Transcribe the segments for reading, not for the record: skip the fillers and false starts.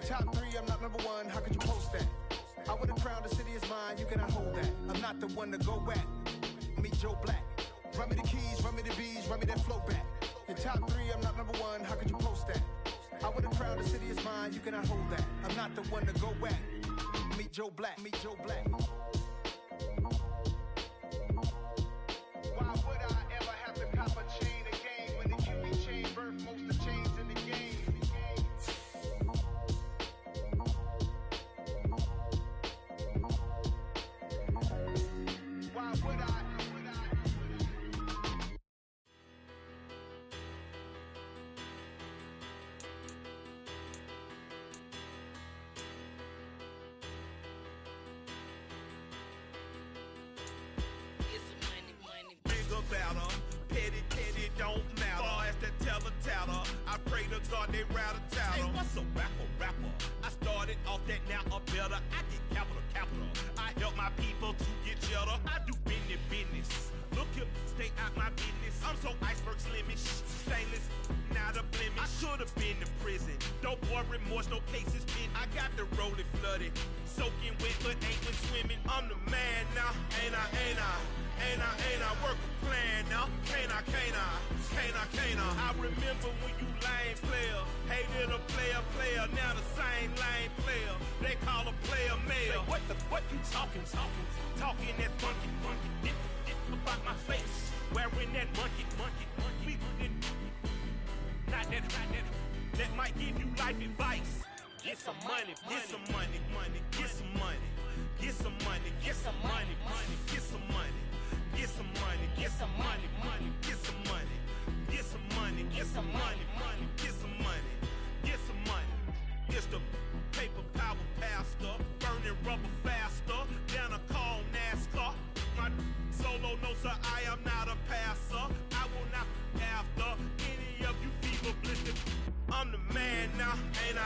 top 3, I'm not number 1, how could you post that? I would've crowned the city is mine, you cannot hold that. I'm not the one to go back. Meet Joe Black. Run me the keys, run me the bees, run me that flow back. Your top 3, I'm not number 1, how could you post that? I would've crowned the city is mine, you cannot hold that. I'm not the one to go back. Meet Joe Black, meet Joe Black. Why would I ever have to cop a chain again when the QB chain birthed most of the chains in the game? Why would I? Battle. Petty, don't matter. Far as the teller, I pray to God they rattle tattle. Hey, what's a rapper? I started off that, now I'm better. I get capital. I help my people to get cheddar. I do business. Look here, stay out my business. I'm so iceberg slimish, stainless, not a blemish. I should have been to prison. Don't boy remorse, no cases pinned. I got the rolling flooded, soaking wet, but ain't been swimming. I'm the man now, ain't I? Work a plan now, can't I? I remember when you lame player, hated a player, now the same lame player. They call a player male. What you talking that monkey, get about my face, wearing that monkey. We didn't, not that, that might give you life advice. Get some money, get some money, get some money. Get some money, get some money, get some money. Get some money, get some money, get some money. Get some money, get some money, get some money. Get some money. It's the paper power pastor, burning rubber faster than a call NASCAR. My solo, no sir, I am not a passer. I will not after any of you fever blistered. I'm the man now, ain't I?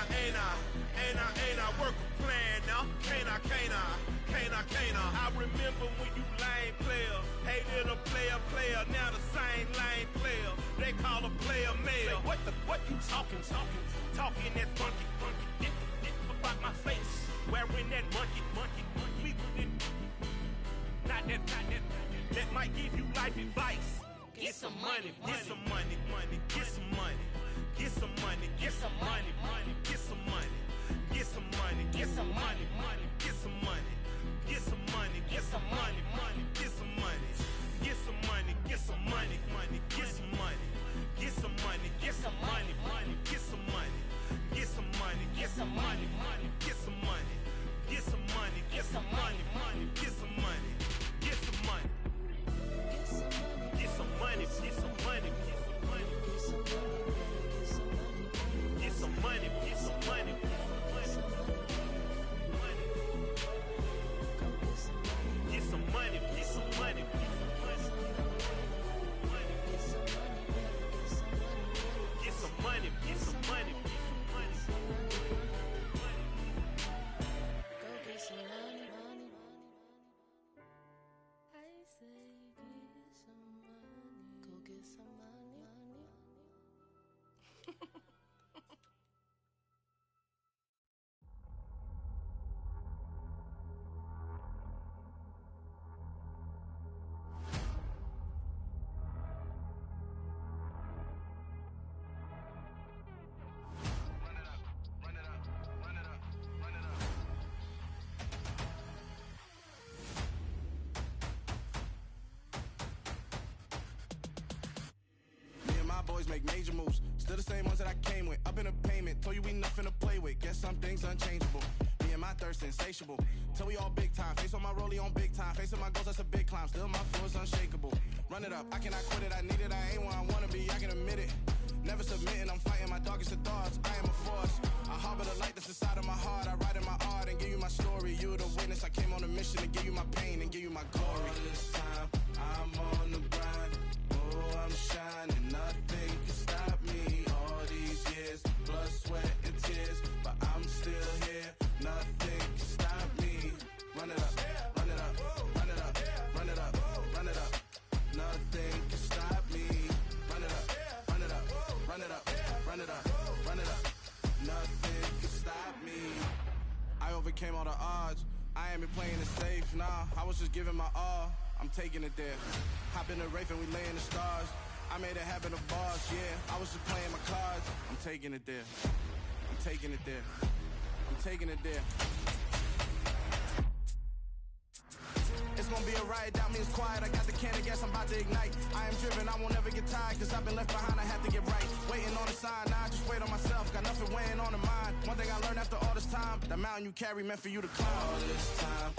Work a plan now, can't I? I remember when you lame player, hated a player, now the same lame player. They call a player male. What you talking that monkey, get about my face, wearing that monkey. We didn't, not that, that might give you life advice. Get some money, get some money, get some money. Get some money, get some money, get some money. Get some money, get some money, get some money. Get some money, get some money, get some money. Get some money, get some money, get some money. Get some money, get some money, get some money. Get some money, get some money, get some money. Get some money, get some money, get some money. Get some money. Get some money, get some money, get some money. Get some money. Get some money, get some money. Get some money, get some money. Go get some money. I say get some money. Go get some money. Boys make major moves, still the same ones that I came with. Up in a payment, told you we nothing to play with. Guess some things unchangeable. Me and my thirst insatiable. Till we all big time. Face on my rollie on big time. Facing my goals, that's a big climb. Still my flow is unshakable. Run it up, I cannot quit it. I need it, I ain't where I wanna be. I can admit it. Never submitting, I'm fighting my darkest of thoughts. I am a force. I harbor the light that's inside of my heart. I write in my art and give you my story. You the witness. I came on a mission to give you my pain and give you my glory. All this time, I'm on the grind. Oh, I'm shining. Nothing can stop me. All these years, blood, sweat, and tears. But I'm still here. Nothing can stop me. Run it up, run it up, run it up, run it up, run it up. Nothing can stop me. Run it up, run it up, run it up, run it up, run it up. Nothing can stop me. overcame all the odds. I ain't been playing it safe, nah. I was just giving my all. I'm taking it there. Hop in the Wraith and we lay in the stars. I made it happen to bars, yeah. I was just playing my cards. I'm taking it there. I'm taking it there. I'm taking it there. It's gonna be a riot, doubt me it's quiet. I got the can of gas, I'm about to ignite. I am driven, I won't ever get tired, cause I've been left behind, I have to get right. Waiting on a sign, now I just wait on myself. Got nothing weighing on the mind. One thing I learned after all this time, the mountain you carry meant for you to climb all this time.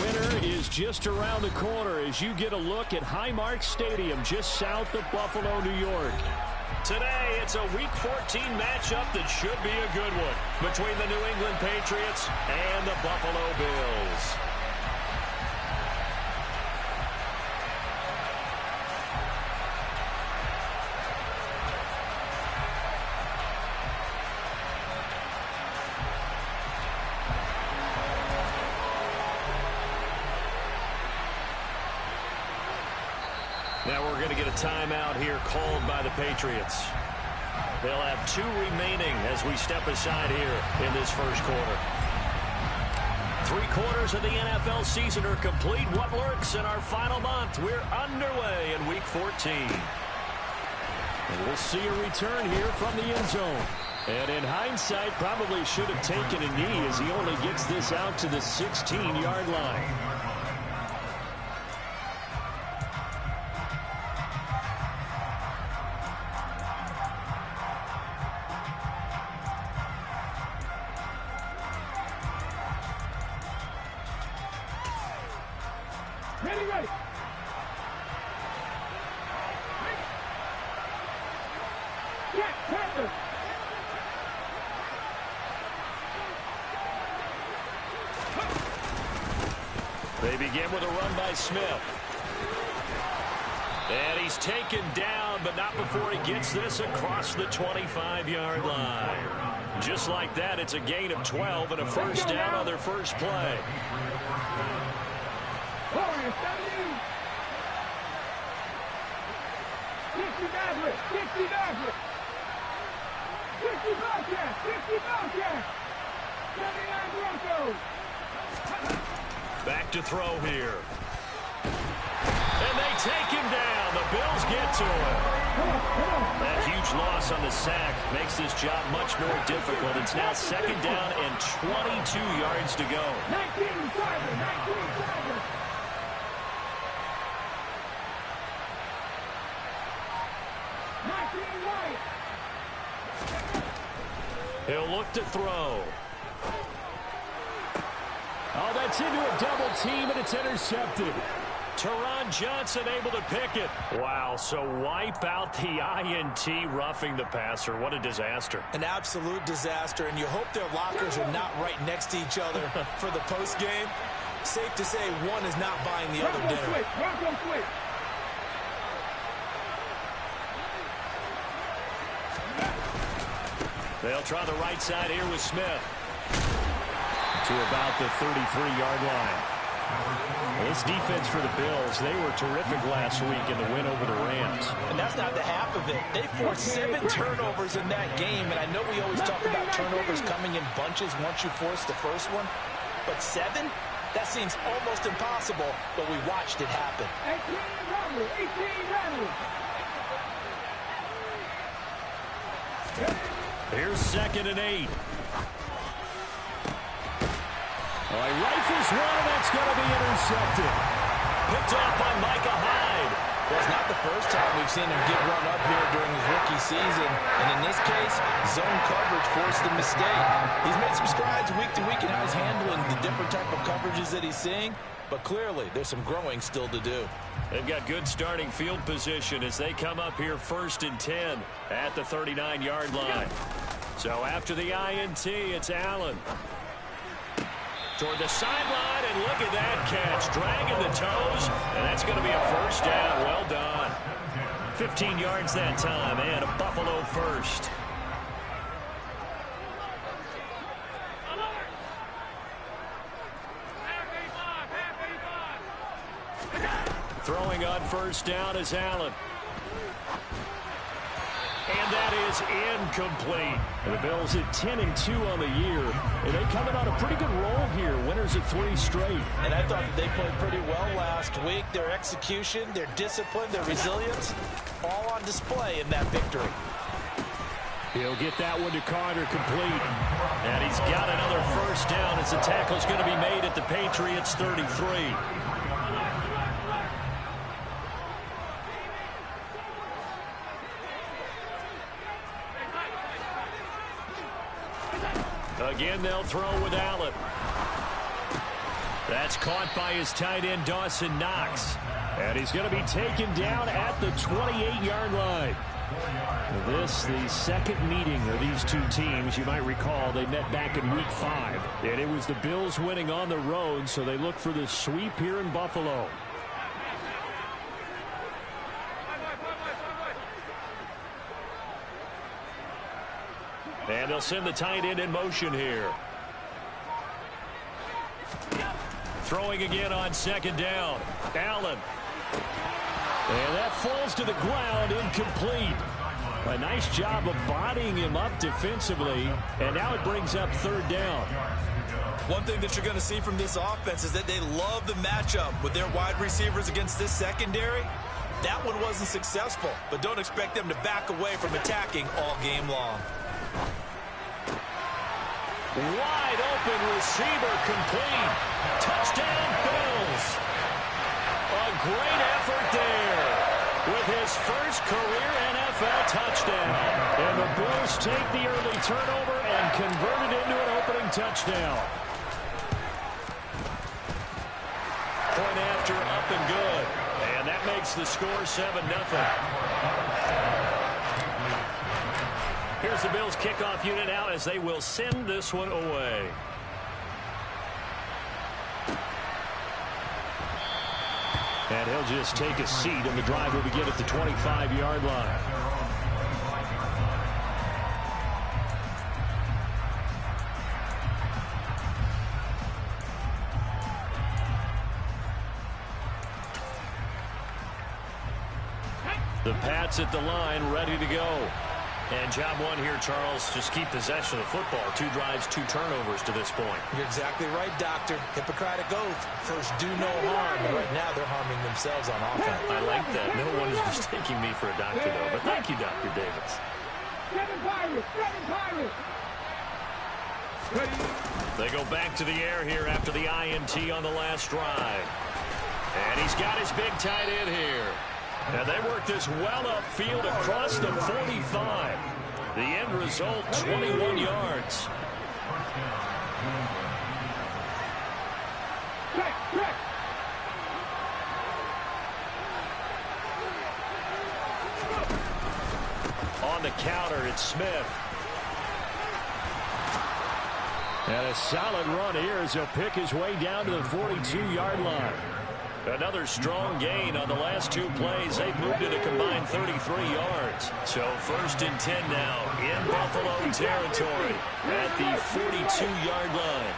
Winter is just around the corner as you get a look at Highmark Stadium just south of Buffalo, New York. Today, it's a Week 14 matchup that should be a good one between the New England Patriots and the Buffalo Bills. Now we're going to get a timeout here called by the Patriots. They'll have 2 remaining as we step aside here in this first quarter. 3 quarters of the NFL season are complete. What lurks in our final month? We're underway in Week 14. And we'll see a return here from the end zone. And in hindsight, probably should have taken a knee as he only gets this out to the 16-yard line. They begin with a run by Smith. And he's taken down, but not before he gets this across the 25-yard line. Just like that, it's a gain of 12 and a first down on their first play. Back to throw here. And they take him down. The Bills get to him. That huge loss on the sack makes this job much more difficult. It's now second down and 22 yards to go. 19 He'll look to throw. Oh, that's into a double team, and it's intercepted. Teron Johnson able to pick it. Wow, so wipe out the INT, roughing the passer. What a disaster. An absolute disaster, and you hope their lockers are not right next to each other for the postgame. Safe to say one is not buying the other dinner. They'll try the right side here with Smith. To about the 33-yard line. This defense for the Bills, they were terrific last week in the win over the Rams. And that's not the half of it. They forced 7 turnovers in that game, and I know we always talk about turnovers coming in bunches once you force the first one, but 7? That seems almost impossible, but we watched it happen. 18 Here's 2nd and 8. He rifles one, and that's going to be intercepted. Picked off by Micah Hyde. Well, it's not the first time we've seen him get run up here during his rookie season. And in this case, zone coverage forced a mistake. He's made some strides week to week in how he's handling the different type of coverages that he's seeing. But clearly, there's some growing still to do. They've got good starting field position as they come up here 1st and 10 at the 39-yard line. So after the INT, it's Allen. Toward the sideline, and look at that catch. Dragging the toes, and that's going to be a first down. Well done. 15 yards that time, and a Buffalo first. Throwing on first down is Allen. And that is incomplete. The Bills at 10-2 on the year. And they coming on a pretty good roll here. Winners of 3 straight. And I thought that they played pretty well last week. Their execution, their discipline, their resilience, all on display in that victory. He'll get that one to Carter complete. And he's got another first down as the tackle's going to be made at the Patriots 33. Again, they'll throw with Allen. That's caught by his tight end, Dawson Knox. And he's going to be taken down at the 28-yard line. This, the second meeting of these two teams. You might recall they met back in Week 5. And it was the Bills winning on the road, so they look for the sweep here in Buffalo. And they'll send the tight end in motion here. Throwing again on second down. Allen. And that falls to the ground, incomplete. A nice job of bodying him up defensively. And now it brings up third down. One thing that you're going to see from this offense is that they love the matchup with their wide receivers against this secondary. That one wasn't successful, but don't expect them to back away from attacking all game long. Wide open receiver complete. Touchdown Bills. A great effort there with his first career NFL touchdown. And the Bills take the early turnover and convert it into an opening touchdown. Point after, up and good. And that makes the score 7-0. Here's the Bills kickoff unit now as they will send this one away. And he'll just take a seat, and the drive will begin at the 25-yard line. The Pats at the line, ready to go. And job one here, Charles, just keep possession of the football. 2 drives, 2 turnovers to this point. You're exactly right, Doctor. Hippocratic oath. First, do no harm. And right now, they're harming themselves on offense. I like that. No one is mistaking me for a doctor, though. But thank you, Dr. Davis. They go back to the air here after the INT on the last drive. And he's got his big tight end here. And they work this well upfield across the 45. The end result, 21 yards. On the counter, it's Smith. And a solid run here as he'll pick his way down to the 42-yard line. Another strong gain on the last 2 plays. They've moved it a combined 33 yards. So 1st and 10 now in Buffalo territory at the 42-yard line.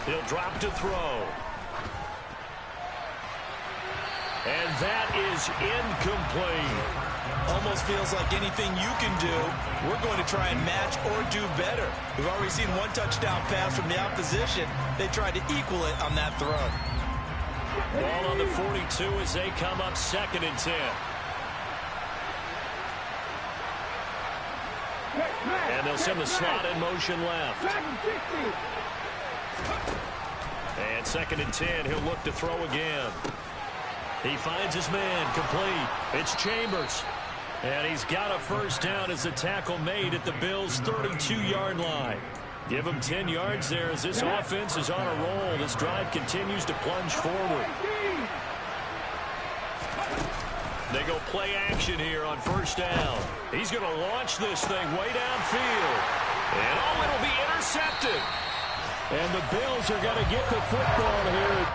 He'll drop to throw. And that is incomplete. Almost feels like anything you can do, we're going to try and match or do better. We've already seen 1 touchdown pass from the opposition. They tried to equal it on that throw. Ball on the 42 as they come up 2nd and 10. And they'll send the slot in motion left. And 2nd and 10, he'll look to throw again. He finds his man, complete. It's Chambers. And he's got a first down as the tackle made at the Bills' 32-yard line. Give him 10 yards there as this offense is on a roll. This drive continues to plunge forward. They go play action here on first down. He's going to launch this thing way downfield. And oh, it'll be intercepted. And the Bills are going to get the football here.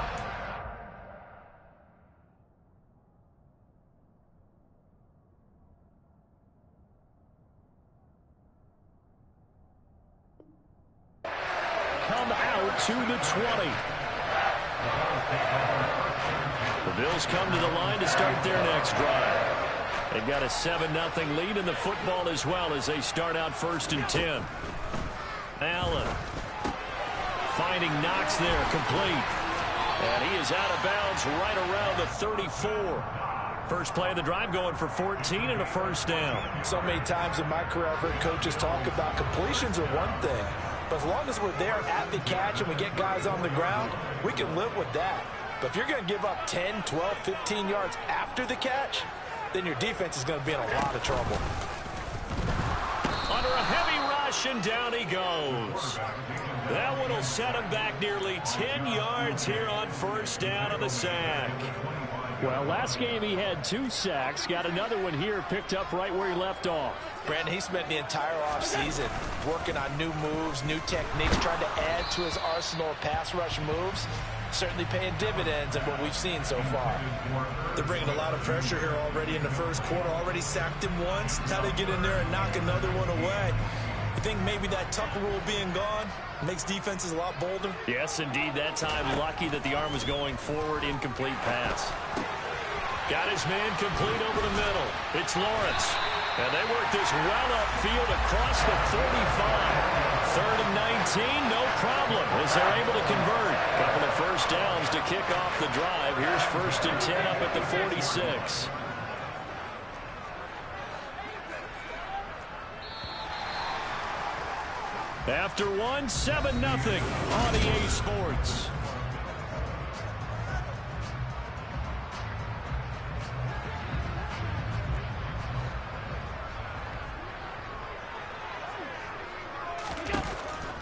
Come out to the 20. The Bills come to the line to start their next drive. They've got a 7-0 lead in the football as well as they start out 1st and 10. Allen finding Knox there, complete. And he is out of bounds right around the 34. First play of the drive going for 14 and a first down. So many times in my career I've heard coaches talk about completions are one thing. But as long as we're there at the catch and we get guys on the ground, we can live with that. But if you're going to give up 10, 12, 15 yards after the catch, then your defense is going to be in a lot of trouble. Under a heavy rush, and down he goes. That one will set him back nearly 10 yards here on first down on the sack. Well, last game he had 2 sacks. Got another one here picked up right where he left off. Brandon, he spent the entire offseason working on new moves, new techniques, trying to add to his arsenal of pass rush moves. Certainly paying dividends in what we've seen so far. They're bringing a lot of pressure here already in the first quarter. Already sacked him once. Now they get in there and knock another one away. I think maybe that Tucker rule being gone makes defenses a lot bolder. Yes, indeed. That time lucky that the arm was going forward. Incomplete pass. Got his man complete over the middle. It's Lawrence. And they work this well upfield across the 35. 3rd and 19, no problem, as they're able to convert. Couple of first downs to kick off the drive. Here's 1st and 10 up at the 46. After one, 7-0 on EA Sports.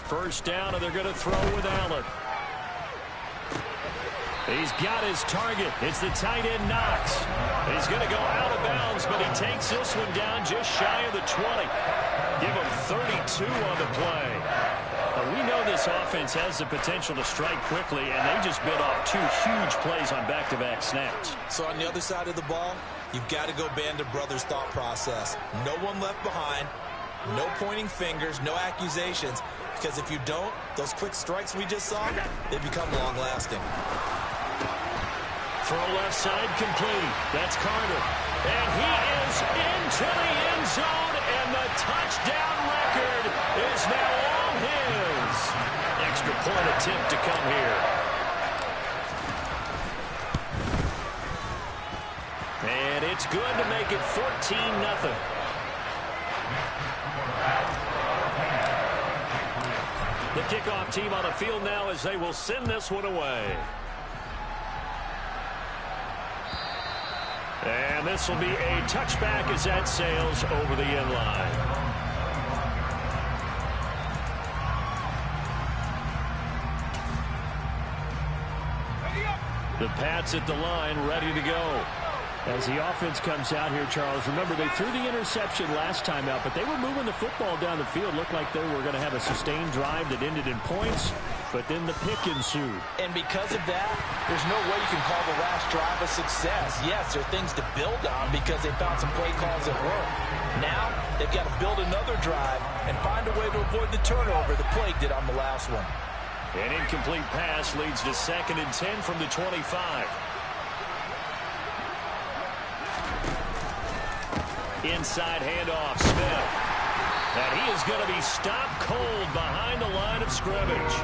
First down, and they're going to throw with Allen. He's got his target. It's the tight end, Knox. He's going to go out of bounds, but he takes this one down just shy of the 20. Give him 32 on the play. We know this offense has the potential to strike quickly, and they just bit off 2 huge plays on back-to-back snaps. So on the other side of the ball, you've got to go Band of Brothers thought process. No one left behind, no pointing fingers, no accusations. Because if you don't, those quick strikes we just saw, they become long-lasting. Throw left side complete. That's Carter. And he is into the end zone, and the touchdown record is now all his. Extra point attempt to come here. And it's good to make it 14-0. The kickoff team on the field now as they will send this one away. And this will be a touchback as that sails over the end line. The Pats at the line, ready to go. As the offense comes out here, Charles, remember they threw the interception last time out, but they were moving the football down the field. Looked like they were going to have a sustained drive that ended in points, but then the pick ensued. And because of that, there's no way you can call the last drive a success. Yes, there are things to build on because they found some play calls that work. Now, they've got to build another drive and find a way to avoid the turnover the play did on the last one. An incomplete pass leads to 2nd and 10 from the 25. Inside handoff, Smith. And he is going to be stopped cold behind the line of scrimmage.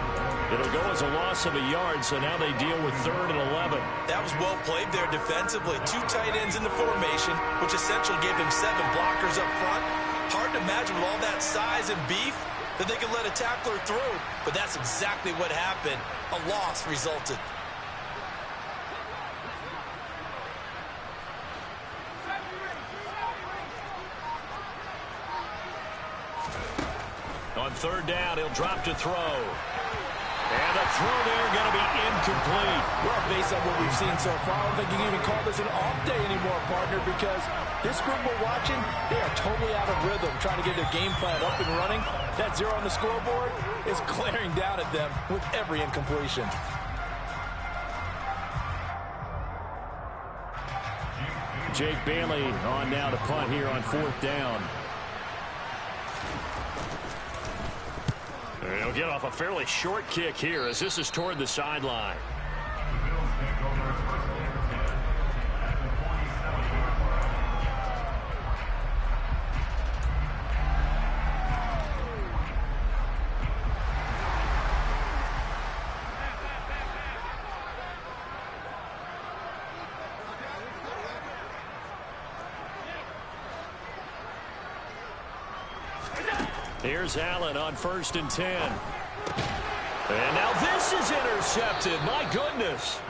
It'll go as a loss of a yard, so now they deal with 3rd and 11. That was well played there defensively. 2 tight ends in the formation, which essentially gave them 7 blockers up front. Hard to imagine with all that size and beef that they could let a tackler through, but that's exactly what happened. A loss resulted. On 3rd down, he'll drop to throw. And the throw there going to be incomplete. Well, based on what we've seen so far, I don't think you can even call this an off day anymore, partner, because this group we're watching, they are totally out of rhythm, trying to get their game plan up and running. That 0 on the scoreboard is glaring down at them with every incompletion. Jake Bailey on now to punt here on 4th down. He'll get off a fairly short kick here as this is toward the sideline. Here's Allen on 1st and 10. And now this is intercepted. My goodness.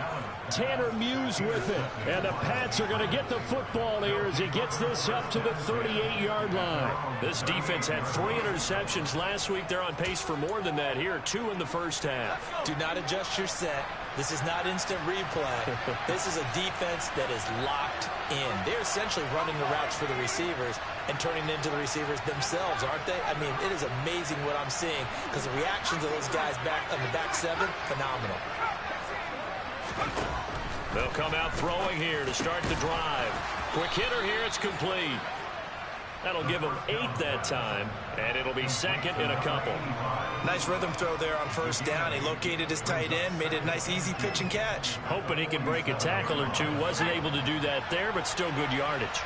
Tanner Muse with it. And the Pats are going to get the football here as he gets this up to the 38-yard line. This defense had 3 interceptions last week. They're on pace for more than that here. 2 in the first half. Do not adjust your set. This is not instant replay. This is a defense that is locked in. They're essentially running the routes for the receivers and turning it into the receivers themselves, aren't they? I mean, it is amazing what I'm seeing because the reactions of those guys back on the back 7, phenomenal. They'll come out throwing here to start the drive. Quick hitter here, it's complete. That'll give him 8 that time, and it'll be 2nd and a couple. Nice rhythm throw there on 1st down. He located his tight end, made it a nice easy pitch and catch. Hoping he can break a tackle or 2. Wasn't able to do that there, but still good yardage.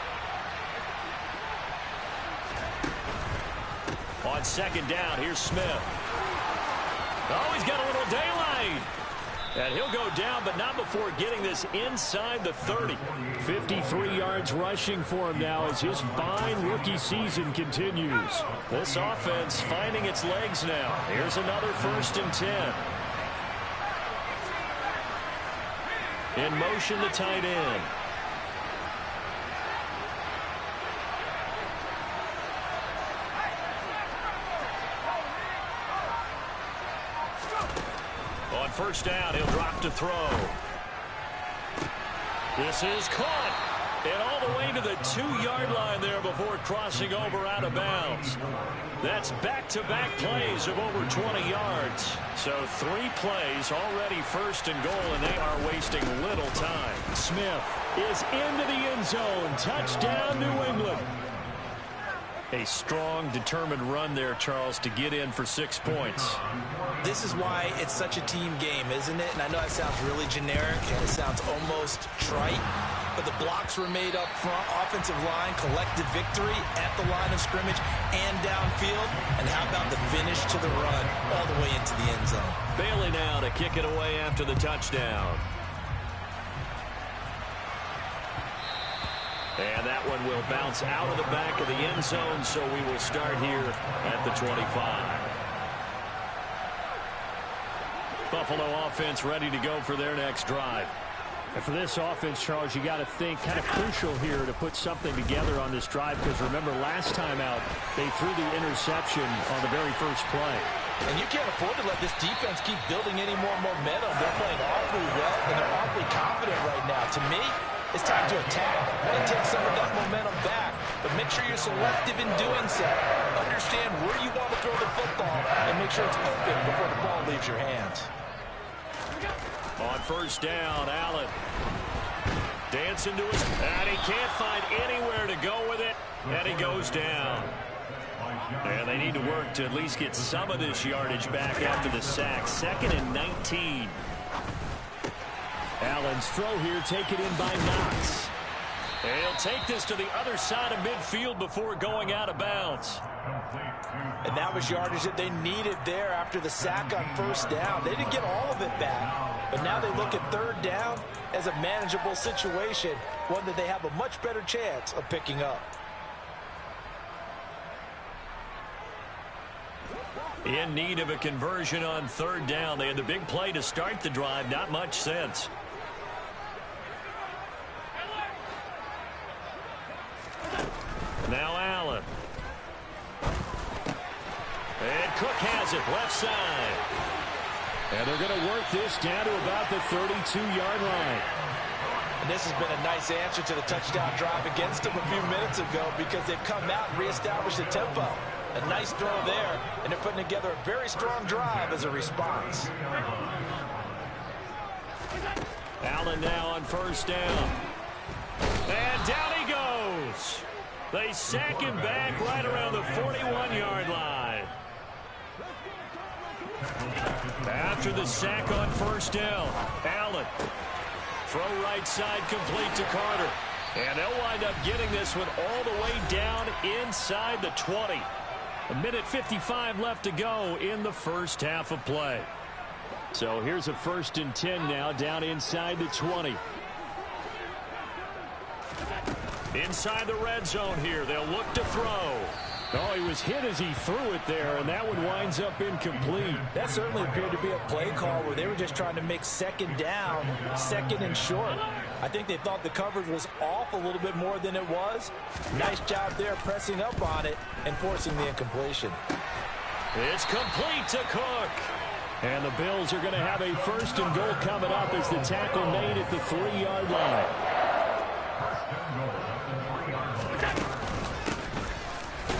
On 2nd down, here's Smith. Oh, he's got a little daylight. And he'll go down, but not before getting this inside the 30. 53 yards rushing for him now as his fine rookie season continues. This offense finding its legs now. Here's another 1st and 10. In motion, the tight end. On 1st down, he'll drop to throw. This is caught. And all the way to the 2-yard line there before crossing over out of bounds. That's back-to-back plays of over 20 yards. So 3 plays already 1st and goal, and they are wasting little time. Smith is into the end zone. Touchdown, New England. A strong, determined run there, Charles, to get in for 6 points. This is why it's such a team game, isn't it? And I know that sounds really generic, and it sounds almost trite, but the blocks were made up front, offensive line, collective victory at the line of scrimmage and downfield. And how about the finish to the run all the way into the end zone? Bailey now to kick it away after the touchdown. And that one will bounce out of the back of the end zone, so we will start here at the 25. Buffalo offense ready to go for their next drive. And for this offense, Charles, you got to think kind of crucial here to put something together on this drive, because remember last time out they threw the interception on the very first play. And you can't afford to let this defense keep building any more momentum. They're playing awfully well, and they're awfully confident right now. To me, it's time to attack and take some of that momentum back. But make sure you're selective in doing so. Understand where you want to throw the football and make sure it's open before the ball leaves your hands. On 1st down, Allen dancing to his, and he can't find anywhere to go with it, and he goes down. And they need to work to at least get some of this yardage back after the sack. 2nd and 19. Allen's throw here taken in by Knox. And he'll take this to the other side of midfield before going out of bounds. And that was yardage that they needed there after the sack on 1st down. They didn't get all of it back, but now they look at 3rd down as a manageable situation, one that they have a much better chance of picking up. In need of a conversion on 3rd down. They had the big play to start the drive, not much sense. Now Allen. And Cook has it, left side. And they're going to work this down to about the 32-yard line. And this has been a nice answer to the touchdown drive against them a few minutes ago, because they've come out and reestablished the tempo. A nice throw there, and they're putting together a very strong drive as a response. Allen now on 1st down. And down he goes. They sack him back right around the 41-yard line. After the sack on 1st down, Allen. Throw right side complete to Carter. And they'll wind up getting this one all the way down inside the 20. 1:55 left to go in the first half of play. So here's a 1st and 10 now down inside the 20. Inside the red zone here. They'll look to throw. Oh, he was hit as he threw it there, and that one winds up incomplete. That certainly appeared to be a play call where they were just trying to make second down, second and short. I think they thought the coverage was off a little bit more than it was. Nice job there pressing up on it and forcing the incompletion. It's complete to Cook. And the Bills are going to have a first and goal coming up as the tackle made at the 3-yard line.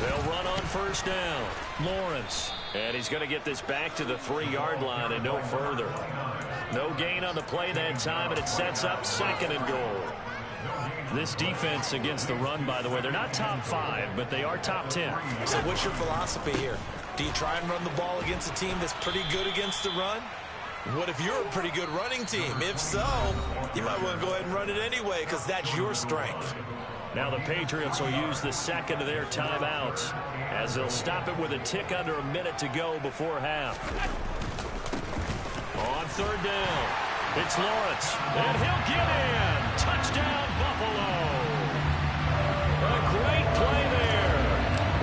They'll run on first down. Lawrence. And he's going to get this back to the 3-yard line and no further. No gain on the play that time, and it sets up second and goal. This defense against the run, by the way, they're not top 5, but they are top 10. So what's your philosophy here? Do you try and run the ball against a team that's pretty good against the run? What if you're a pretty good running team? If so, you might want to go ahead and run it anyway because that's your strength. Now the Patriots will use the second of their timeouts as they'll stop it with a tick under a minute to go before half. On third down, it's Lawrence, and he'll get in. Touchdown, Buffalo. A great play there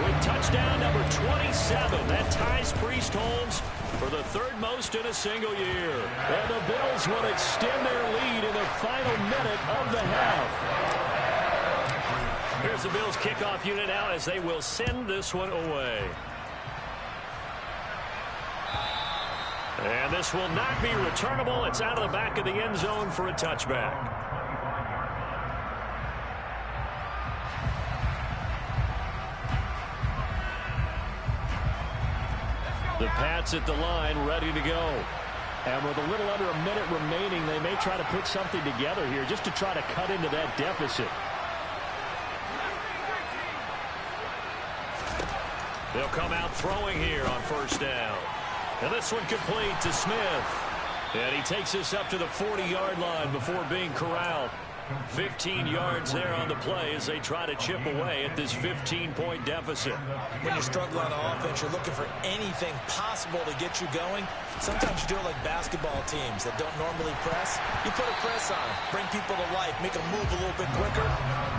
with touchdown number 27. That ties Priest Holmes for the third most in a single year. And the Bills will extend their lead in the final minute of the half. Here's the Bills kickoff unit out as they will send this one away. And this will not be returnable. It's out of the back of the end zone for a touchback. The Pats at the line, ready to go. And with a little under a minute remaining, they may try to put something together here just to try to cut into that deficit. They'll come out throwing here on first down. And this one complete to Smith. And he takes this up to the 40-yard line before being corralled. 15 yards there on the play as they try to chip away at this 15-point deficit. When you're struggling on offense, you're looking for anything possible to get you going. Sometimes you do it like basketball teams that don't normally press. You put a press on, bring people to life, make them move a little bit quicker.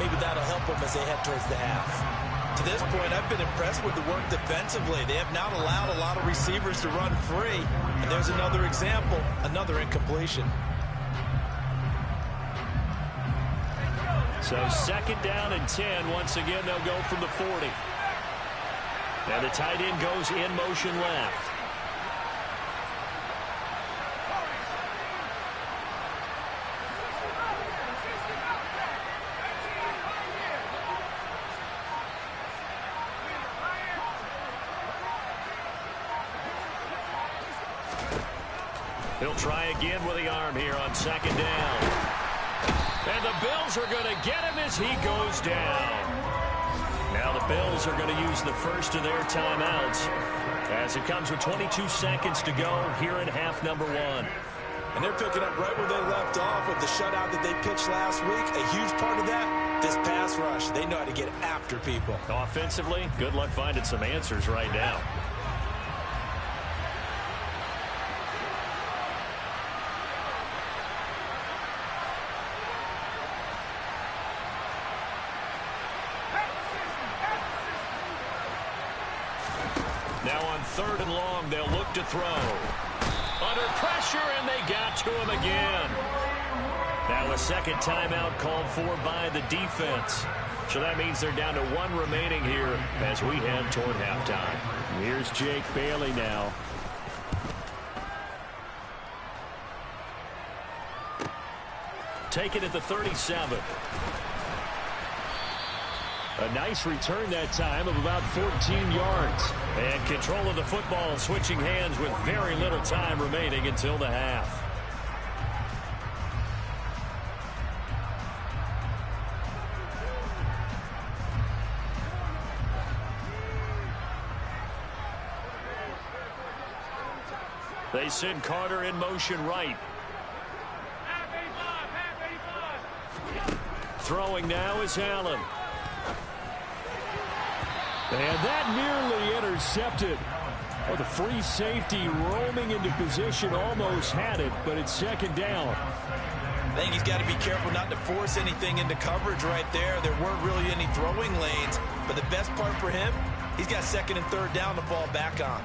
Maybe that'll help them as they head towards the half. To this point, I've been impressed with the work defensively. They have not allowed a lot of receivers to run free. And there's another example, another incompletion. So second down and 10. Once again, they'll go from the 40. And the tight end goes in motion left. He'll try again with the arm here on second down. And the Bills are going to get him as he goes down. Now the Bills are going to use the first of their timeouts as it comes with 22 seconds to go here in half number 1. And they're picking up right where they left off with the shutout that they pitched last week. A huge part of that, this pass rush. They know how to get after people. Offensively, good luck finding some answers right now. Now on third and long, they'll look to throw. Under pressure, and they got to him again. Now a second timeout called for by the defense. So that means they're down to 1 remaining here as we head toward halftime. Here's Jake Bailey now. Take it at the 37. A nice return that time of about 14 yards. And control of the football switching hands with very little time remaining until the half. They send Carter in motion right. Throwing now is Allen. And that nearly intercepted. Well, the free safety roaming into position almost had it, but it's second down. I think he's got to be careful not to force anything into coverage right there. There weren't really any throwing lanes, but the best part for him, He's got second and third down to fall back on.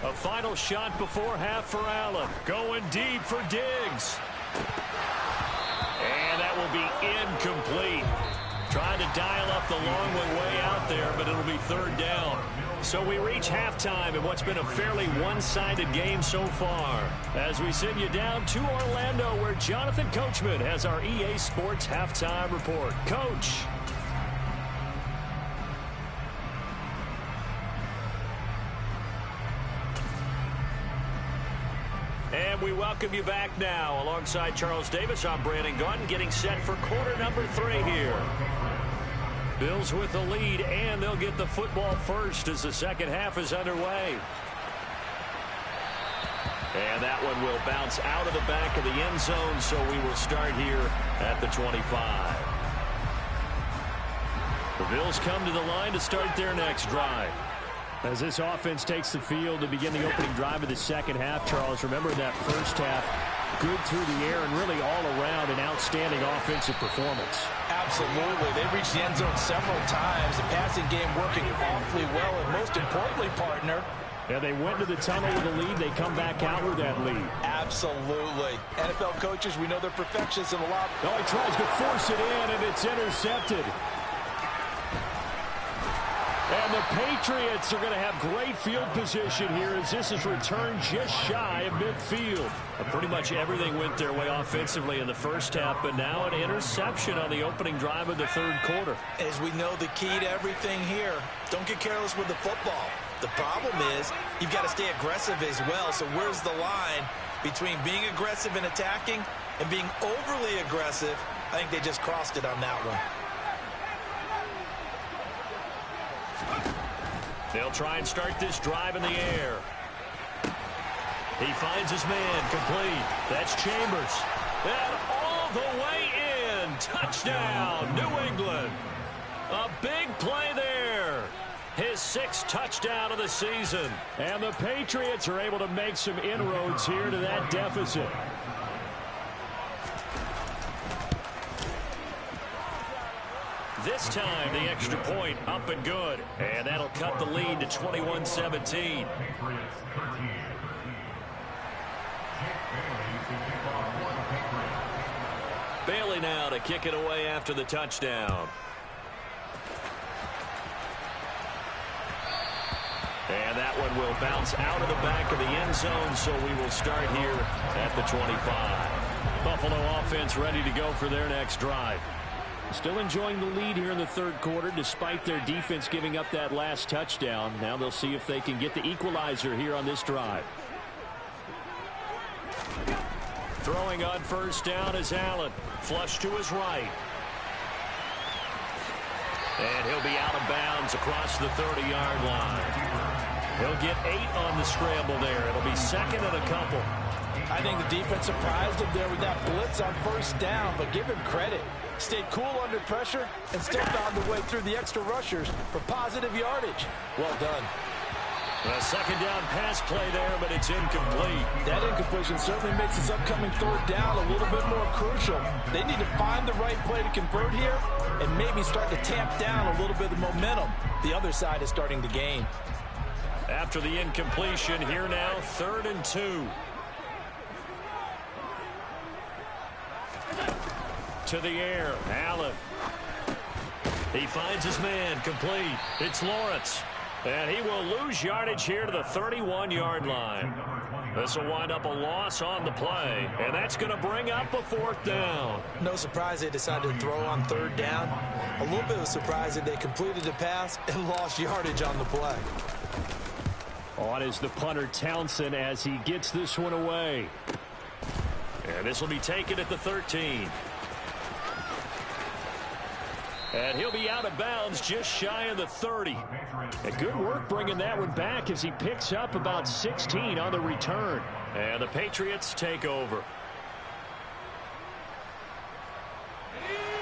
A final shot before half for Allen. Going deep for Diggs. And that will be incomplete. Trying to dial up the long one way out there, but it'll be third down. So we reach halftime in what's been a fairly one-sided game so far. As we send you down to Orlando, where Jonathan Coachman has our EA Sports halftime report. Coach. And we welcome you back now. Alongside Charles Davis, I'm Brandon Gunn, getting set for quarter number 3 here. Bills with the lead, and they'll get the football first as the second half is underway. And that one will bounce out of the back of the end zone, so we will start here at the 25. The Bills come to the line to start their next drive. As this offense takes the field to begin the opening drive of the second half, Charles, remember that first half, good through the air and really all around an outstanding offensive performance. Absolutely. They reached the end zone several times. The passing game working awfully well, and most importantly, partner, yeah, they went to the tunnel with a lead. They come back out with that lead. Absolutely. NFL coaches, we know they're perfectionists in a lot. No, he tries to force it in, and it's intercepted. And the Patriots are going to have great field position here as this is returned just shy of midfield. Pretty much everything went their way offensively in the first half, but now an interception on the opening drive of the third quarter. As we know, the key to everything here, don't get careless with the football. The problem is you've got to stay aggressive as well. So where's the line between being aggressive and attacking and being overly aggressive? I think they just crossed it on that one. They'll try and start this drive in the air. He finds his man complete. That's Chambers. And all the way in. Touchdown, New England. A big play there. His 6th touchdown of the season. And the Patriots are able to make some inroads here to that deficit. This time, the extra point up and good. And that'll cut the lead to 21-17. Bailey now to kick it away after the touchdown. And that one will bounce out of the back of the end zone, so we will start here at the 25. Buffalo offense ready to go for their next drive. Still enjoying the lead here in the third quarter despite their defense giving up that last touchdown. Now they'll see if they can get the equalizer here on this drive. Throwing on first down is Allen. Flush to his right. And he'll be out of bounds across the 30-yard line. He'll get 8 on the scramble there. It'll be second and a couple. I think the defense surprised him there with that blitz on first down, but give him credit. Stayed cool under pressure and still found a way through the extra rushers for positive yardage. Well done. A second down pass play there, but it's incomplete. That incompletion certainly makes this upcoming third down a little bit more crucial. They need to find the right play to convert here and maybe start to tamp down a little bit of the momentum the other side is starting to gain. After the incompletion, here now, 3rd and 2. To the air, Allen. He finds his man, complete. It's Lawrence. And he will lose yardage here to the 31-yard line. This will wind up a loss on the play, and that's going to bring up a 4th down. No surprise they decided to throw on 3rd down. A little bit of a surprise that they completed the pass and lost yardage on the play. On is the punter Townsend as he gets this one away. And this will be taken at the 13. And he'll be out of bounds just shy of the 30. And good work bringing that one back as he picks up about 16 on the return. And the Patriots take over.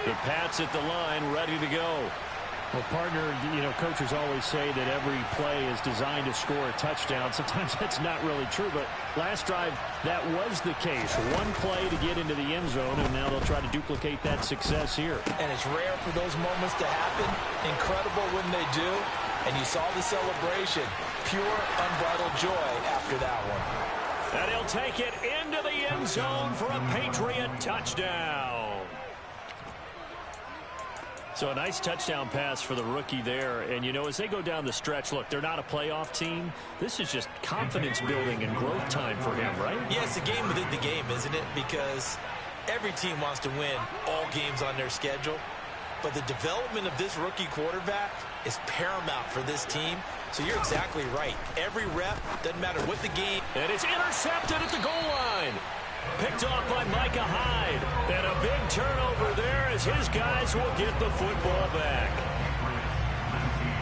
The Pats at the line ready to go. Well, partner, coaches always say that every play is designed to score a touchdown. Sometimes that's not really true, but last drive, that was the case. One play to get into the end zone, and now they'll try to duplicate that success here. And it's rare for those moments to happen. Incredible when they do. And you saw the celebration. Pure, unbridled joy after that one. And he'll take it into the end zone for a Patriot touchdown. So a nice touchdown pass for the rookie there. And, as they go down the stretch, look, they're not a playoff team. This is just confidence building and growth time for him, right? Yeah, it's a game within the game, isn't it? Because every team wants to win all games on their schedule. But the development of this rookie quarterback is paramount for this team. So you're exactly right. Every rep, doesn't matter what the game. And it's intercepted at the goal line. Picked off by Micah Hyde. And a big turnover there as his guys will get the football back.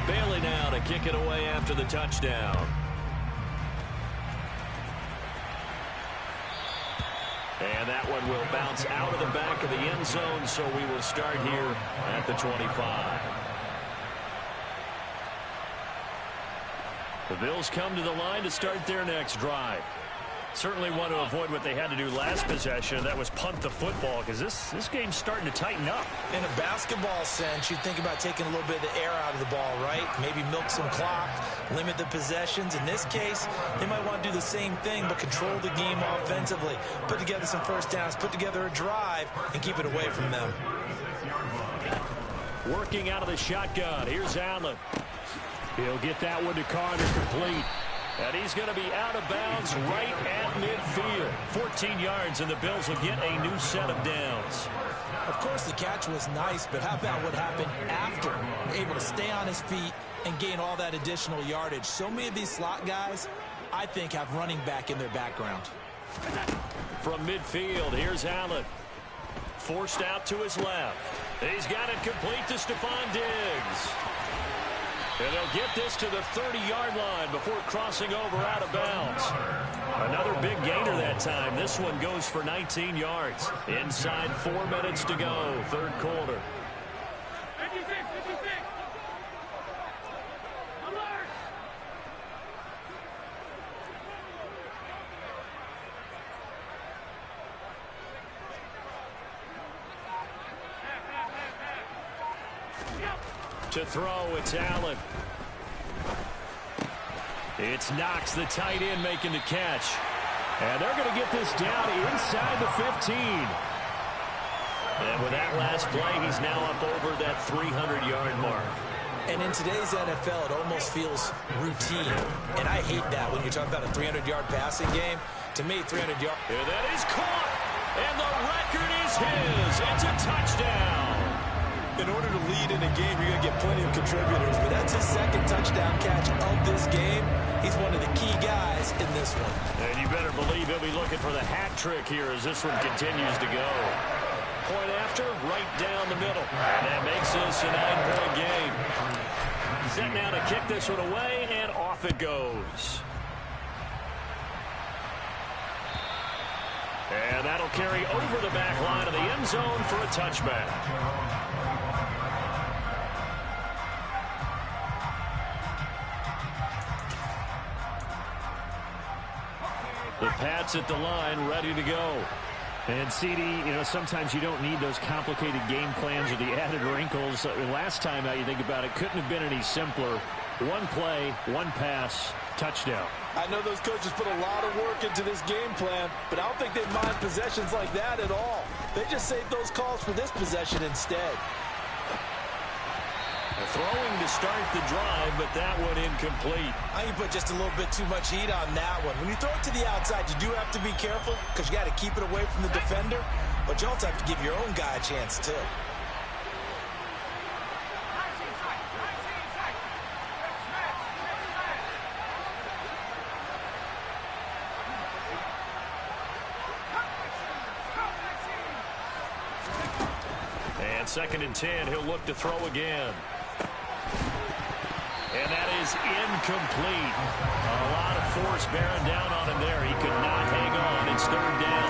Bailey now to kick it away after the touchdown. And that one will bounce out of the back of the end zone, so we will start here at the 25. The Bills come to the line to start their next drive. Certainly want to avoid what they had to do last possession. That was punt the football, because this game's starting to tighten up. In a basketball sense, you think about taking a little bit of the air out of the ball, right? Maybe milk some clock, limit the possessions. In this case, they might want to do the same thing, but control the game offensively. Put together some first downs, put together a drive, and keep it away from them. Working out of the shotgun. Here's Allen. He'll get that one to Carter complete. And he's going to be out of bounds right at midfield. 14 yards, and the Bills will get a new set of downs. Of course, the catch was nice, but how about what happened after? Able to stay on his feet and gain all that additional yardage. So many of these slot guys, I think, have running back in their background. From midfield, here's Allen. Forced out to his left. He's got it complete to Stephon Diggs. And they'll get this to the 30-yard line before crossing over out of bounds. Another big gainer that time. This one goes for 19 yards. Inside 4 minutes to go, third quarter. To throw, it's Allen. It's Knox, the tight end, making the catch. And they're going to get this down inside the 15. And with that last play, he's now up over that 300-yard mark. And in today's NFL, it almost feels routine. And I hate that when you talk about a 300-yard passing game. To me, 300 yards. And that is caught. And the record is his. It's a touchdown. In order to lead in a game, you're going to get plenty of contributors. But that's his second touchdown catch of this game. He's one of the key guys in this one. And you better believe he'll be looking for the hat trick here as this one continues to go. Point after, right down the middle. And that makes this a 9-point game. Set now to kick this one away, and off it goes. And that'll carry over the back line of the end zone for a touchback. The Pats at the line, ready to go. And, CD, sometimes you don't need those complicated game plans or the added wrinkles. Last time, now you think about it, couldn't have been any simpler. One play, one pass, touchdown. I know those coaches put a lot of work into this game plan, but I don't think they mind possessions like that at all. They just saved those calls for this possession instead. Throwing to start the drive, but that one incomplete. I think you put just a little bit too much heat on that one. When you throw it to the outside, you do have to be careful because you got to keep it away from the defender, but you also have to give your own guy a chance too. And 2nd and 10, he'll look to throw again. And that is incomplete. A lot of force bearing down on him there. He could not hang on. It's 3rd down.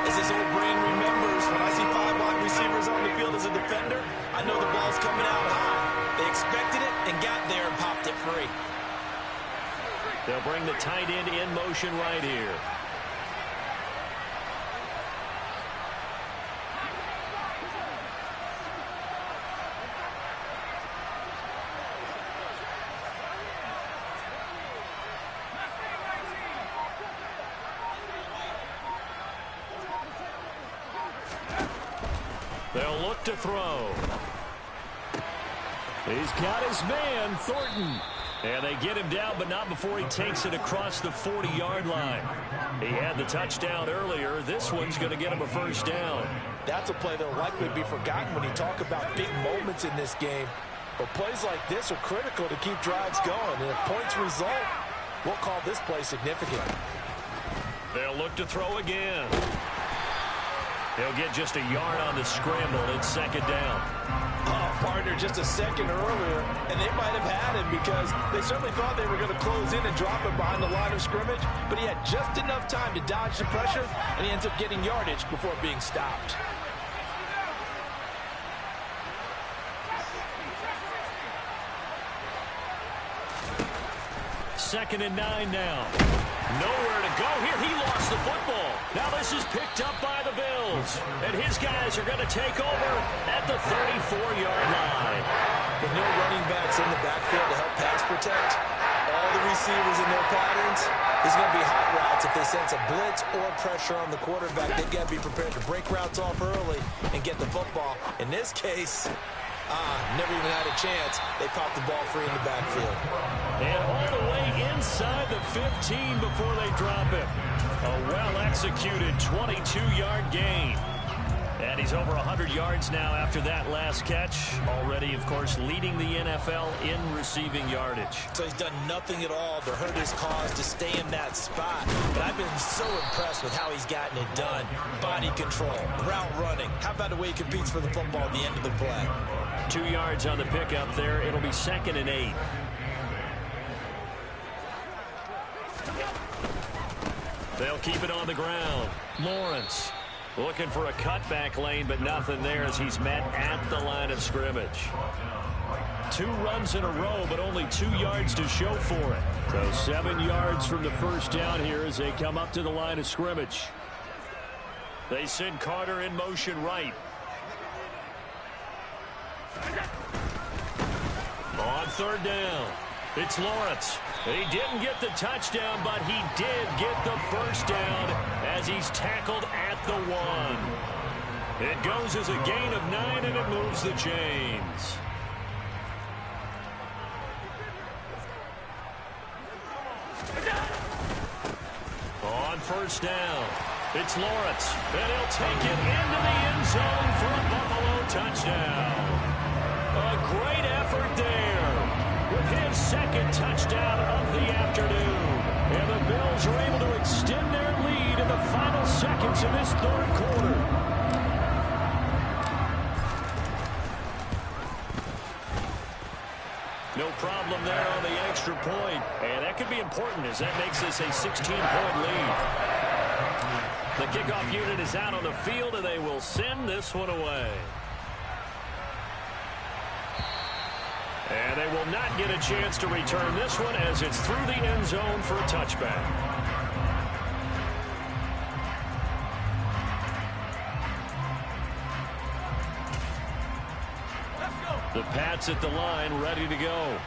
As his old brain remembers, when I see 5 wide receivers on the field as a defender, I know the ball's coming out high. They expected it and got there and popped it free. They'll bring the tight end in motion right here. They'll look to throw. He's got his man, Thornton. And they get him down, but not before he takes it across the 40-yard line. He had the touchdown earlier. This one's going to get him a first down. That's a play that will likely be forgotten when you talk about big moments in this game. But plays like this are critical to keep drives going. And if points result, we'll call this play significant. They'll look to throw again. He'll get just a yard on the scramble. It's second down. Oh, partner, just a second earlier, and they might have had him because they certainly thought they were going to close in and drop him behind the line of scrimmage, but he had just enough time to dodge the pressure, and he ends up getting yardage before being stopped. Second and 9 now. Nowhere to go here. He lost the football. Now this is picked up by the Bills. And his guys are going to take over at the 34-yard line. With no running backs in the backfield to help pass protect, all the receivers in their patterns, there's going to be hot routes. If they sense a blitz or pressure on the quarterback, they've got to be prepared to break routes off early and get the football. In this case, never even had a chance. They popped the ball free in the backfield. And all the way inside the 15 before they drop him. A well-executed 22-yard gain. And he's over 100 yards now after that last catch. Already, of course, leading the NFL in receiving yardage. So he's done nothing at all to hurt his cause to stay in that spot. But I've been so impressed with how he's gotten it done. Body control, route running. How about the way he competes for the football at the end of the play? 2 yards on the pickup there. It'll be second and 8. They'll keep it on the ground. Lawrence looking for a cutback lane, but nothing there as he's met at the line of scrimmage. 2 runs in a row, but only 2 yards to show for it. So 7 yards from the first down here as they come up to the line of scrimmage. They send Carter in motion right. On third down, it's Lawrence. He didn't get the touchdown, but he did get the first down as he's tackled at the 1. It goes as a gain of 9, and it moves the chains. On first down, it's Lawrence, and he'll take it into the end zone for a Buffalo touchdown. A great effort there with his second touchdown of the afternoon. And the Bills are able to extend their lead in the final seconds of this third quarter. No problem there on the extra point. And that could be important as that makes this a 16-point lead. The kickoff unit is out on the field, and they will send this one away. And they will not get a chance to return this one as it's through the end zone for a touchback. The Pats at the line, ready to go.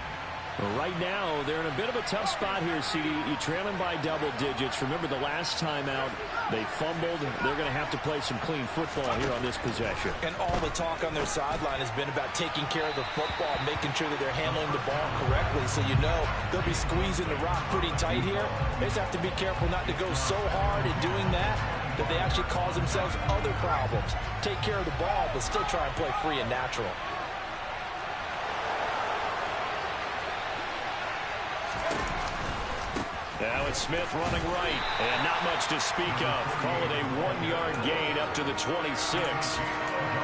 Right now, they're in a bit of a tough spot here, CD. You're trailing by double digits. Remember the last time out, they fumbled. They're going to have to play some clean football here on this possession. And all the talk on their sideline has been about taking care of the football, making sure that they're handling the ball correctly. So you know they'll be squeezing the rock pretty tight here. They just have to be careful not to go so hard in doing that they actually cause themselves other problems. Take care of the ball, but still try and play free and natural. Now it's Smith running right, and not much to speak of. Call it a 1-yard gain up to the 26.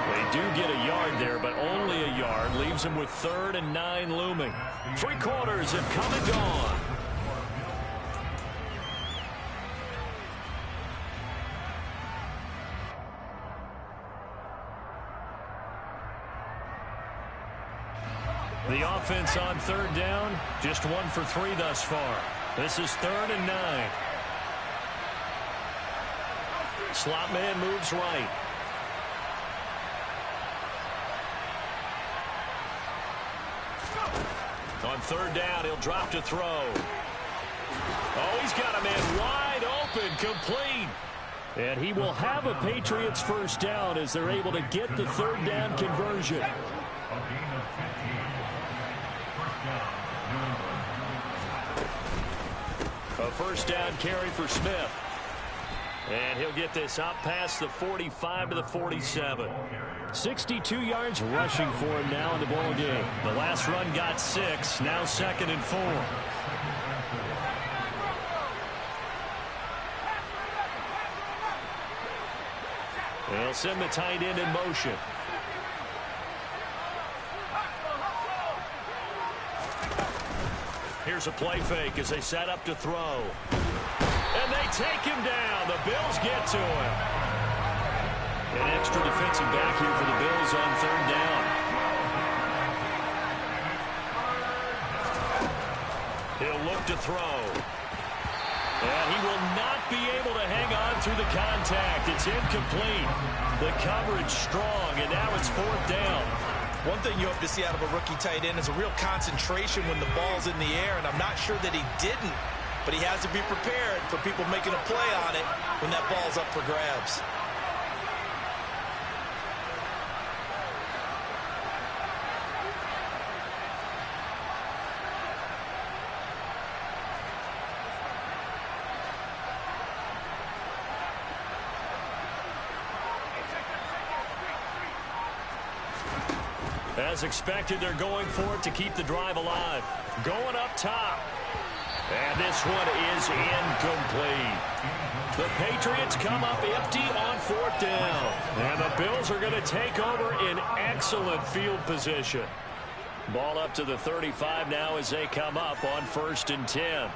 They do get a yard there, but only a yard. Leaves them with 3rd and 9 looming. 3 quarters have come and gone. The offense on third down, just 1 for 3 thus far. This is 3rd and 9. Slot man moves right. On third down, he'll drop to throw. Oh, he's got a man wide open, complete. And he will have a Patriots first down as they're able to get the third down conversion. A first down carry for Smith. And he'll get this out past the 45 to the 47. 62 yards rushing for him now in the ball game. The last run got 6, now 2nd and 4. They'll send the tight end in motion. Here's a play fake as they set up to throw. And they take him down. The Bills get to him. An extra defensive back here for the Bills on third down. He'll look to throw. And he will not be able to hang on through the contact. It's incomplete. The coverage strong, and now it's 4th down. One thing you hope to see out of a rookie tight end is a real concentration when the ball's in the air, and I'm not sure that he didn't, but he has to be prepared for people making a play on it when that ball's up for grabs. As expected, they're going for it to keep the drive alive. Going up top. And this one is incomplete. The Patriots come up empty on 4th down. And the Bills are going to take over in excellent field position. Ball up to the 35 now as they come up on 1st and 10.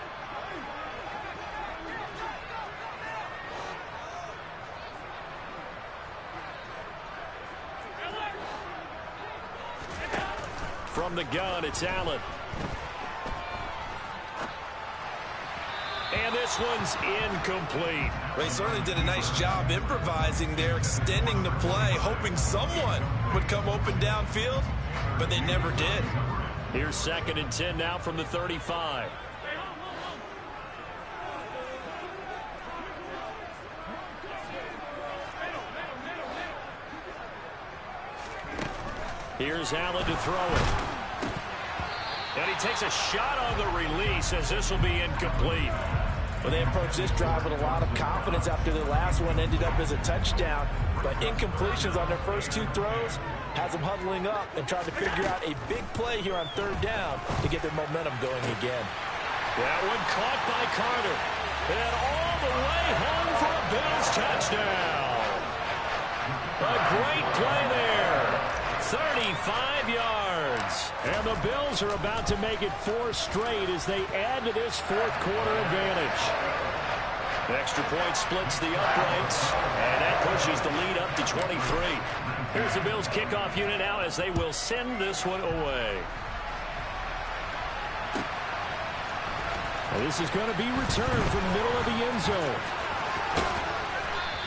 From the gun, it's Allen. And this one's incomplete. They certainly did a nice job improvising there, extending the play, hoping someone would come open downfield, but they never did. Here's 2nd and 10 now from the 35. Here's Allen to throw it. And he takes a shot on the release as this will be incomplete. Well, they approached this drive with a lot of confidence after the last one ended up as a touchdown. But incompletions on their first 2 throws has them huddling up and trying to figure out a big play here on 3rd down to get their momentum going again. That one caught by Carter. And all the way home for a Bills touchdown. A great play there. 35 yards. And the Bills are about to make it 4 straight as they add to this 4th quarter advantage. The extra point splits the uprights, and that pushes the lead up to 23. Here's the Bills kickoff unit now as they will send this one away. Well, this is going to be returned from the middle of the end zone.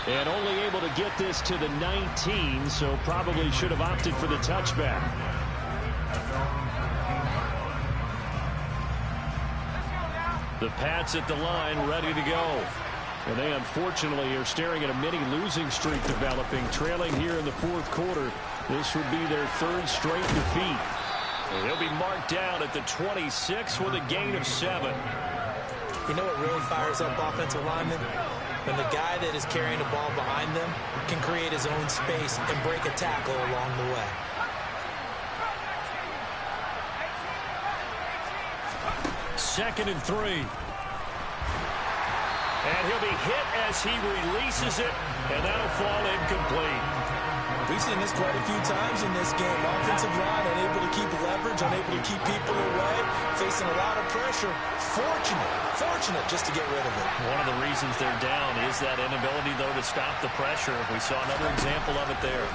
And only able to get this to the 19, so probably should have opted for the touchback. The Pats at the line, ready to go. And they unfortunately are staring at a mini losing streak developing, trailing here in the 4th quarter. This would be their 3rd straight defeat. And he'll be marked down at the 26 with a gain of 7. You know what really fires up offensive linemen? When the guy that is carrying the ball behind them can create his own space and break a tackle along the way. Second and 3. And he'll be hit as he releases it, and that'll fall incomplete. We've seen this quite a few times in this game. Offensive line unable to keep leverage, unable to keep people away, facing a lot of pressure. Fortunate just to get rid of it. One of the reasons they're down is that inability, though, to stop the pressure. We saw another example of it there.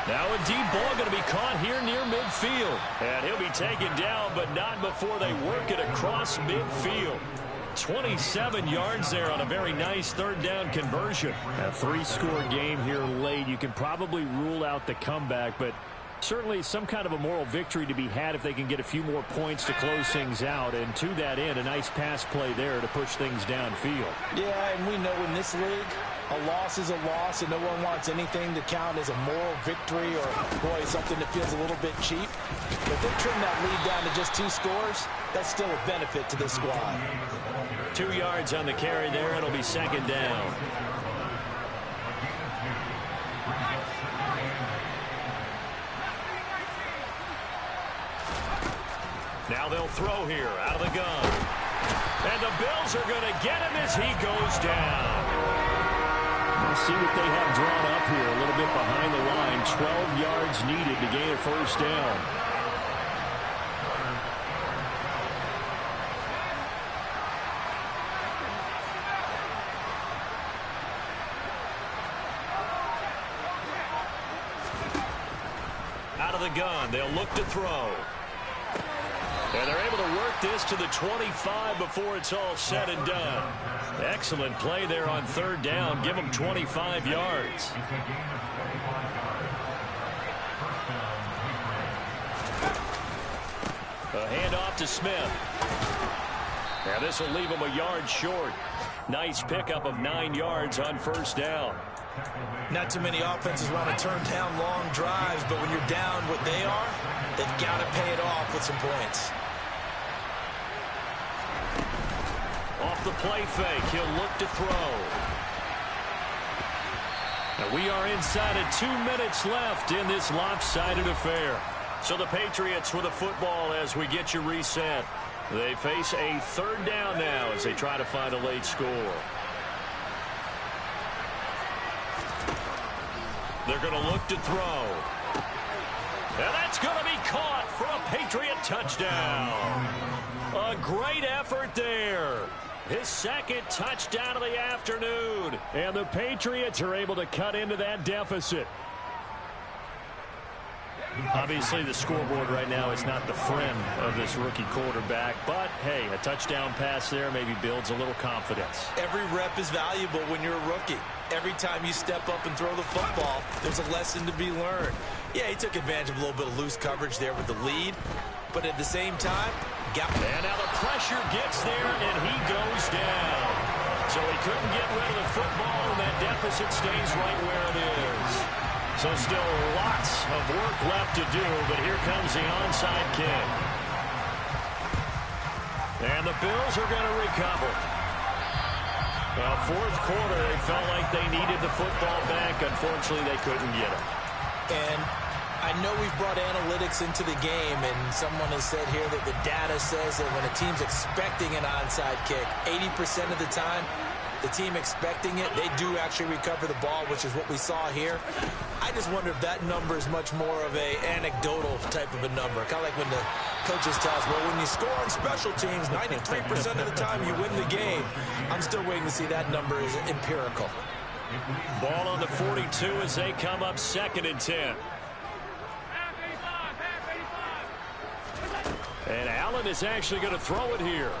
Now Now a deep ball going to be caught here near midfield. And he'll be taken down, but not before they work it across midfield. 27 yards there on a very nice third down conversion. A 3-score game here late. You can probably rule out the comeback, but certainly some kind of a moral victory to be had if they can get a few more points to close things out. And to that end, a nice pass play there to push things downfield. Yeah, and we know in this league, a loss is a loss, and no one wants anything to count as a moral victory or, boy, something that feels a little bit cheap. But if they trim that lead down to just 2 scores, that's still a benefit to this squad. 2 yards on the carry there. It'll be second down. Now they'll throw here out of the gun. And the Bills are going to get him as he goes down. We'll see what they have drawn up here. A little bit behind the line. 12 yards needed to gain a first down. Out of the gun. They'll look to throw. And they're able to work this to the 25 before it's all said and done. Excellent play there on third down. Give them 25 yards. A handoff to Smith. And this will leave him a yard short. Nice pickup of 9 yards on first down. Not too many offenses want to turn down long drives, but when you're down what they are, they've got to pay it off with some points. Off the play fake, he'll look to throw. And we are inside of 2 minutes left in this lopsided affair. So the Patriots with a football as we get you reset. They face a third down now as they try to find a late score. They're going to look to throw. And that's going to be caught for a Patriot touchdown. A great effort there. His second touchdown of the afternoon. And the Patriots are able to cut into that deficit. Obviously, the scoreboard right now is not the friend of this rookie quarterback. But, hey, a touchdown pass there maybe builds a little confidence. Every rep is valuable when you're a rookie. Every time you step up and throw the football, there's a lesson to be learned. Yeah, he took advantage of a little bit of loose coverage there with the lead. But at the same time, and now the pressure gets there, and he goes down. So he couldn't get rid of the football, and that deficit stays right where it is. So still lots of work left to do, but here comes the onside kick. And the Bills are going to recover. Well, fourth quarter, they felt like they needed the football back. Unfortunately, they couldn't get it. And I know we've brought analytics into the game, and someone has said here that the data says that when a team's expecting an onside kick, 80% of the time, the team expecting it, they do actually recover the ball, which is what we saw here. I just wonder if that number is much more of a anecdotal type of a number. Kind of like when the coaches tell us, well, when you score on special teams, 93% of the time you win the game. I'm still waiting to see that number is empirical. Ball on the 42 as they come up 2nd and 10. And Allen is actually going to throw it here.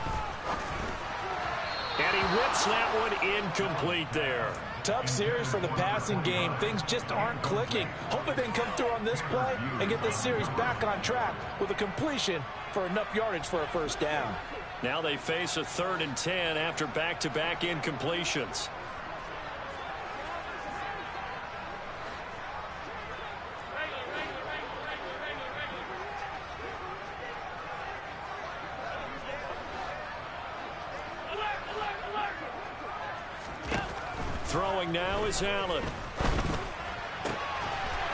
And he whips that one incomplete there. Tough series for the passing game. Things just aren't clicking. Hoping they can come through on this play and get this series back on track with a completion for enough yardage for a first down. Now they face a 3rd and 10 after back-to-back incompletions. Throwing now is Allen.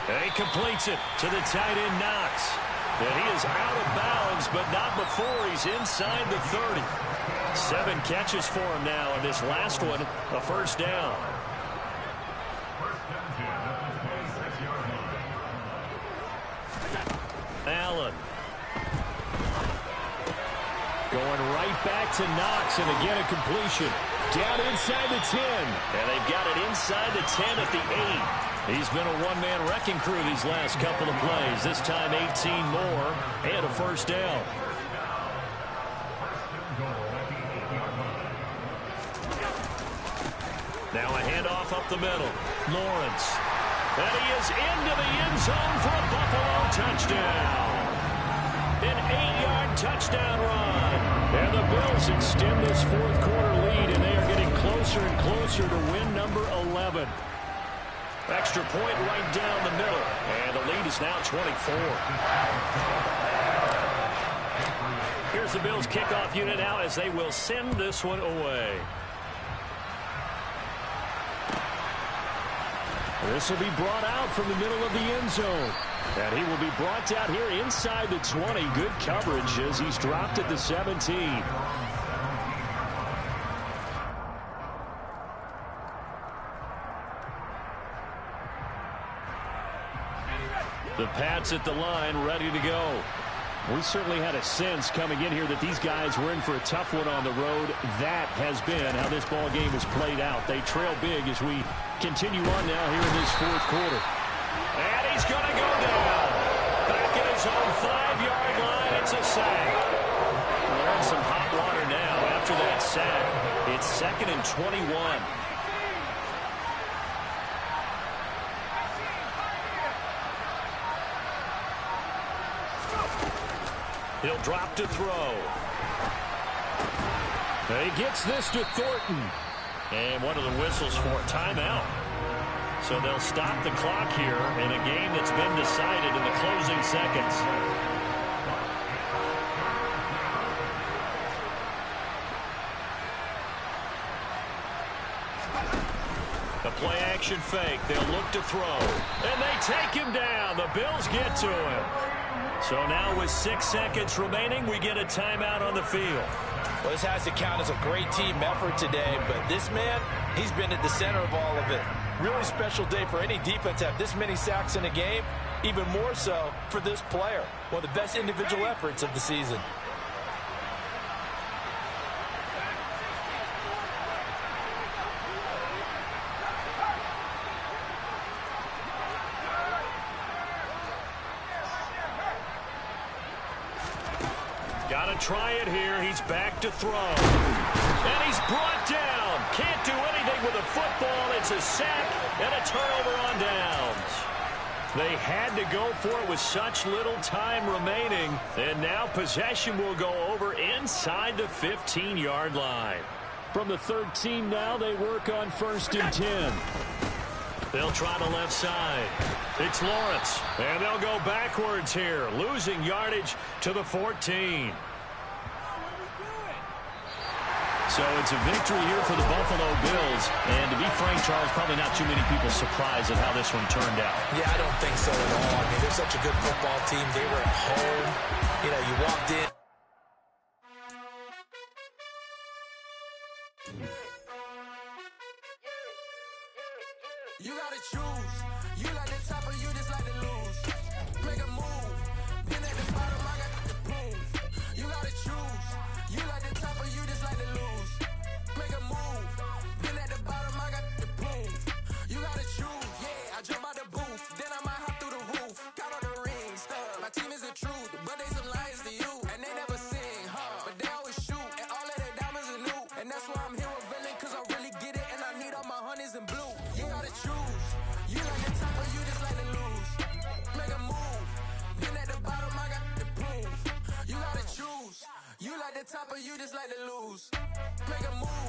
And he completes it to the tight end Knox. And he is out of bounds, but not before he's inside the 30. 7 catches for him now, and this last one, a first down. Allen. Going right back to Knox, and again a completion. Down inside the 10. And they've got it inside the 10 at the 8. He's been a one-man wrecking crew these last couple of plays. This time 18 more and a first down. Now a handoff up the middle. Lawrence. And he is into the end zone for a Buffalo touchdown. An 8-yard touchdown run. And the Bills extend this fourth quarter lead, and they are getting closer and closer to win number 11. Extra point right down the middle. And the lead is now 24. Here's the Bills kickoff unit now as they will send this one away. This will be brought out from the middle of the end zone. And he will be brought down here inside the 20. Good coverage as he's dropped at the 17. The Pats at the line, ready to go. We certainly had a sense coming in here that these guys were in for a tough one on the road. That has been how this ball game has played out. They trail big as we continue on now here in this fourth quarter. And he's going to go down. Back at his own 5-yard line. It's a sack. We're in some hot water now after that sack. It's 2nd and 21. He'll drop to throw. He gets this to Thornton. And one of the whistles for a timeout. So they'll stop the clock here in a game that's been decided in the closing seconds. The play action fake. They'll look to throw. And they take him down. The Bills get to him. So now with 6 seconds remaining, we get a timeout on the field. Well, this has to count as a great team effort today, but this man, he's been at the center of all of it. Really special day for any defense to have this many sacks in a game, even more so for this player. One of the best individual efforts of the season. Got to try it here. He's back to throw. And he's brought down. Can't do anything with a football. It's a sack and a turnover on downs. They had to go for it with such little time remaining. And now possession will go over inside the 15-yard line. From the 13 now, they work on 1st and 10. They'll try the left side. It's Lawrence. And they'll go backwards here, losing yardage to the 14. So it's a victory here for the Buffalo Bills. And to be frank, Charles, probably not too many people surprised at how this one turned out. Yeah, I don't think so at all. I mean, they're such a good football team. They were at home. You know, you walked in. You gotta choose. You like the top or you just like to lose. Make a move. Then at the bottom, I got the boom. You gotta choose. You like the top or you just like to lose. Make a move. Then at the bottom, I got the boom. You gotta choose. Yeah, I jump out the booth. Then I might hop through the roof. Count on the rings. My team is the truth, but they some liars to you. And they never sing, but they always shoot. And all of their diamonds are new. And that's why I'm here with villain, cause I really get it. And I need all my honeys in blue. You gotta choose. You like the top or you just like to lose. Make a move. Then at the bottom, I got the boom. You gotta choose. You like the top or you just like to lose. Make a move.